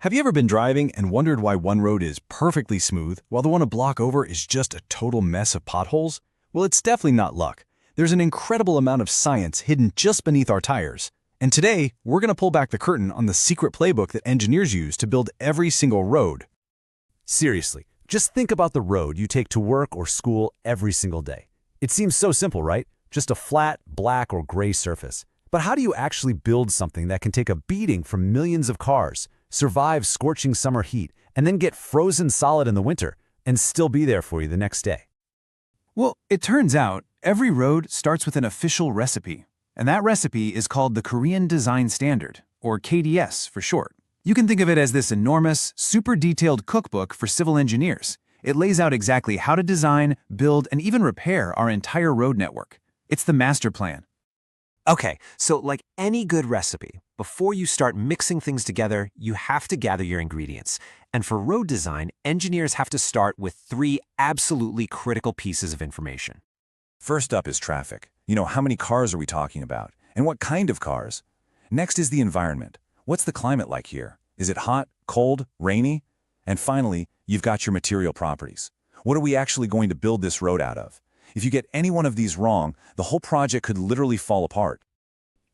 Have you ever been driving and wondered why one road is perfectly smooth while the one a block over is just a total mess of potholes? Well, it's definitely not luck. There's an incredible amount of science hidden just beneath our tires. And today, we're going to pull back the curtain on the secret playbook that engineers use to build every single road. Seriously, just think about the road you take to work or school every single day. It seems so simple, right? Just a flat, black or gray surface. But how do you actually build something that can take a beating from millions of cars, survive scorching summer heat, and then get frozen solid in the winter, and still be there for you the next day? Well, it turns out every road starts with an official recipe, and that recipe is called the Korean Design Standard, or KDS for short. You can think of it as this enormous, super detailed cookbook for civil engineers. It lays out exactly how to design, build, and even repair our entire road network. It's the master plan. Okay, so like any good recipe, before you start mixing things together, you have to gather your ingredients. And for road design, engineers have to start with 3 absolutely critical pieces of information. First up is traffic. How many cars are we talking about? And what kind of cars? Next is the environment. What's the climate like here? Is it hot, cold, rainy? And finally, you've got your material properties. What are we actually going to build this road out of? If you get any one of these wrong, the whole project could literally fall apart.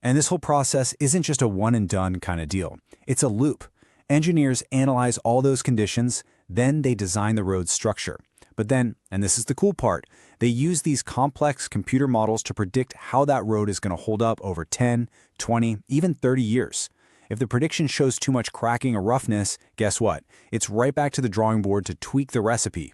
And this whole process isn't just a one-and-done kind of deal. It's a loop. Engineers analyze all those conditions, then they design the road's structure. But then, and this is the cool part, they use these complex computer models to predict how that road is going to hold up over 10, 20, even 30 years. If the prediction shows too much cracking or roughness, guess what? It's right back to the drawing board to tweak the recipe.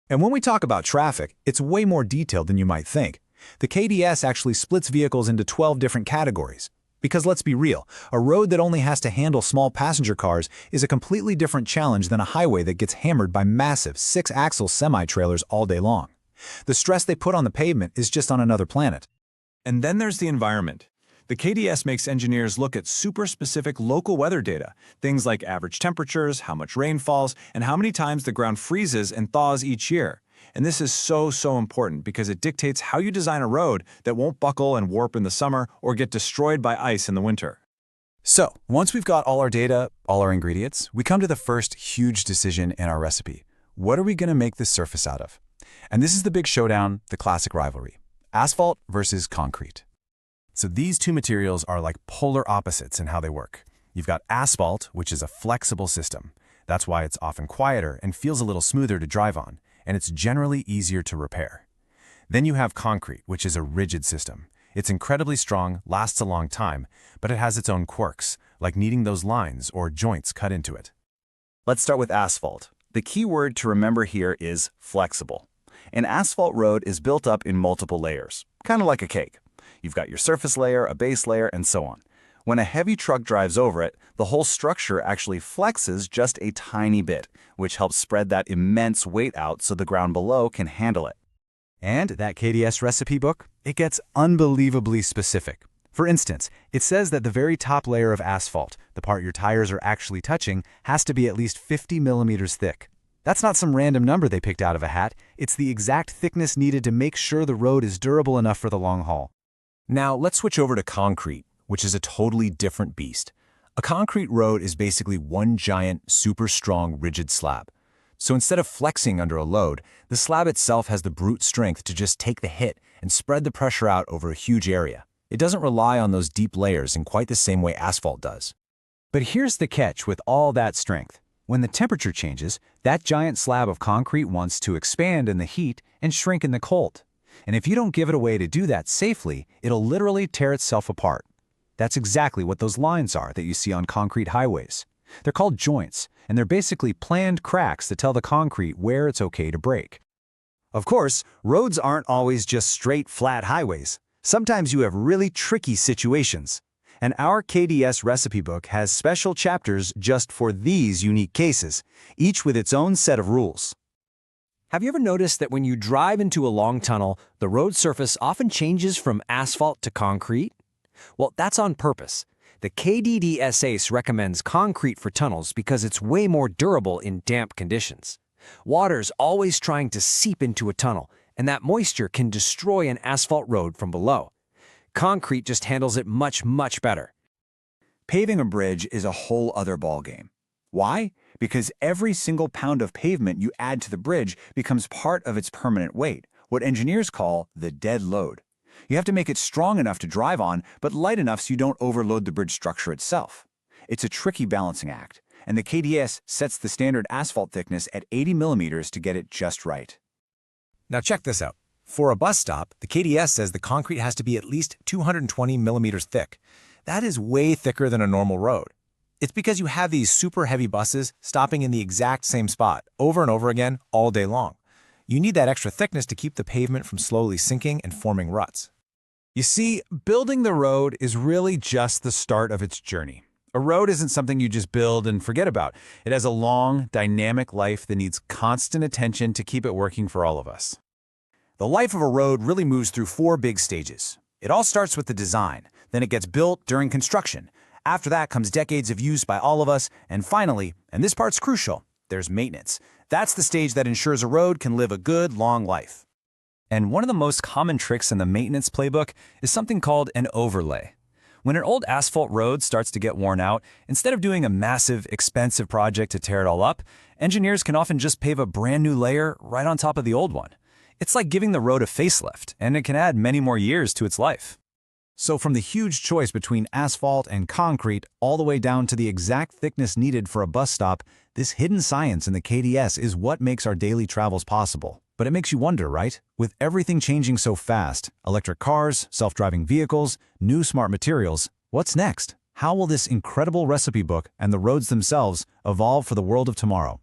And when we talk about traffic, it's way more detailed than you might think. The KDS actually splits vehicles into 12 different categories. Because let's be real, a road that only has to handle small passenger cars is a completely different challenge than a highway that gets hammered by massive 6-axle semi-trailers all day long. The stress they put on the pavement is just on another planet. And then there's the environment. The KDS makes engineers look at super specific local weather data, things like average temperatures, how much rain falls, and how many times the ground freezes and thaws each year. And this is so important because it dictates how you design a road that won't buckle and warp in the summer or get destroyed by ice in the winter. So, once we've got all our data, all our ingredients, we come to the first huge decision in our recipe. What are we going to make this surface out of? And this is the big showdown, the classic rivalry. Asphalt versus concrete. So these two materials are like polar opposites in how they work. You've got asphalt, which is a flexible system. That's why it's often quieter and feels a little smoother to drive on, and it's generally easier to repair. Then you have concrete, which is a rigid system. It's incredibly strong, lasts a long time, but it has its own quirks, like needing those lines or joints cut into it. Let's start with asphalt. The key word to remember here is flexible. An asphalt road is built up in multiple layers, kind of like a cake. You've got your surface layer, a base layer, and so on. When a heavy truck drives over it, the whole structure actually flexes just a tiny bit, which helps spread that immense weight out so the ground below can handle it. And that KDS recipe book, it gets unbelievably specific. For instance, it says that the very top layer of asphalt, the part your tires are actually touching, has to be at least 50 millimeters thick. That's not some random number they picked out of a hat. It's the exact thickness needed to make sure the road is durable enough for the long haul. Now, let's switch over to concrete, which is a totally different beast. A concrete road is basically one giant, super strong, rigid slab. So instead of flexing under a load, the slab itself has the brute strength to just take the hit and spread the pressure out over a huge area. It doesn't rely on those deep layers in quite the same way asphalt does. But here's the catch with all that strength. When the temperature changes, that giant slab of concrete wants to expand in the heat and shrink in the cold. And if you don't give it a way to do that safely, it'll literally tear itself apart. That's exactly what those lines are that you see on concrete highways. They're called joints, and they're basically planned cracks that tell the concrete where it's okay to break. Of course, roads aren't always just straight, flat highways. Sometimes you have really tricky situations. And our KDS recipe book has special chapters just for these unique cases, each with its own set of rules. Have you ever noticed that when you drive into a long tunnel, the road surface often changes from asphalt to concrete? Well, that's on purpose. The KDDS ACE recommends concrete for tunnels because it's way more durable in damp conditions. Water's always trying to seep into a tunnel, and that moisture can destroy an asphalt road from below. Concrete just handles it much better. Paving a bridge is a whole other ballgame. Why? Because every single pound of pavement you add to the bridge becomes part of its permanent weight, what engineers call the dead load. You have to make it strong enough to drive on, but light enough so you don't overload the bridge structure itself. It's a tricky balancing act, and the KDS sets the standard asphalt thickness at 80 millimeters to get it just right. Now check this out. For a bus stop, the KDS says the concrete has to be at least 220 millimeters thick. That is way thicker than a normal road. It's because you have these super heavy buses stopping in the exact same spot over and over again all day long. You need that extra thickness to keep the pavement from slowly sinking and forming ruts. You see, building the road is really just the start of its journey. A road isn't something you just build and forget about. It has a long, dynamic life that needs constant attention to keep it working for all of us. The life of a road really moves through 4 big stages. It all starts with the design, then it gets built during construction. After that comes decades of use by all of us, and finally, and this part's crucial, there's maintenance. That's the stage that ensures a road can live a good, long life. And one of the most common tricks in the maintenance playbook is something called an overlay. When an old asphalt road starts to get worn out, instead of doing a massive, expensive project to tear it all up, engineers can often just pave a brand new layer right on top of the old one. It's like giving the road a facelift, and it can add many more years to its life. So from the huge choice between asphalt and concrete all the way down to the exact thickness needed for a bus stop, this hidden science in the KDS is what makes our daily travels possible. But it makes you wonder, right? With everything changing so fast, electric cars, self-driving vehicles, new smart materials, what's next? How will this incredible recipe book and the roads themselves evolve for the world of tomorrow?